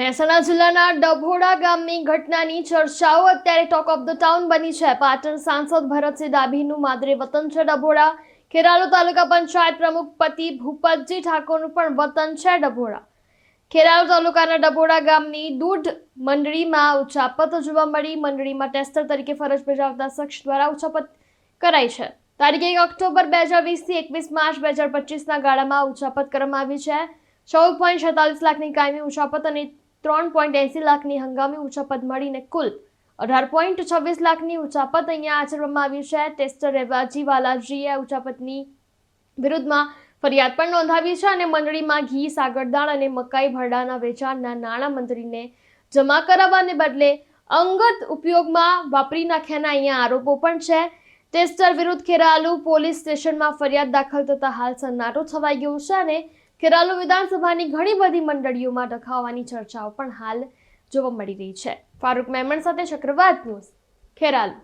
મહેસાણા જિલ્લાના ડભોડા ગામની ઘટનાની ચર્ચાઓ અત્યારે ટોક ઓફ ધ ટાઉન બની છે। પાટણ સાંસદ ભરતસિંહ ડાભીનું માદરે વતન છે ડભોડા। ખેરાલુ તાલુકા પંચાયત પ્રમુખ પતિ ભૂપતજી ઠાકોરનું પણ વતન છે ડભોડા। ખેરાલુ તાલુકાના ડભોડા ગામની દૂધ મંડળીમાં ઉચાપત જોવા મળી। મંડળીમાં ટેસ્ટર તરીકે ફરજ બજાવતા શખ્સ દ્વારા ઉચાપત કરાઈ છે। તારીખ 1 ઓક્ટોબર 2020 થી 21 માર્ચ 2025ના ગાળામાં ઉચાપત કરવામાં આવી છે। 14.46 લાખની કાયમી ઉચાપત અને 3.80 લાખની હંગામી ઉચાપત મળીને કુલ 18.26 લાખની ઉચાપત અહીંયા આચરવામાં આવી છે। ટેસ્ટર રેવાજી વાલાજીએ ઉચાપતની વિરુદ્ધમાં ફરિયાદ પણ નોંધાવી છે અને મંડળીમાં ઘી, સાગરદાળ અને મકાઈ ભરડાના વેચાણના નાણાં મંત્રીને જમા કરાવવાને બદલે અંગત ઉપયોગમાં વાપરી નાખ્યાના અહીંયા આરોપો પણ છે। ટેસ્ટર વિરુદ્ધ ખેરાલુ પોલીસ સ્ટેશનમાં ફરિયાદ દાખલ થતા હાલ સન્નાટો છવાઈ ગયો છે અને ખેરાલુ વિધાનસભાની ઘણી બધી મંડળીઓમાં ડખાવવાની ચર્ચાઓ પણ હાલ જોવા મળી રહી છે। ફારૂક મેમણ સાથે ચક્રવાત ન્યૂઝ, ખેરાલુ।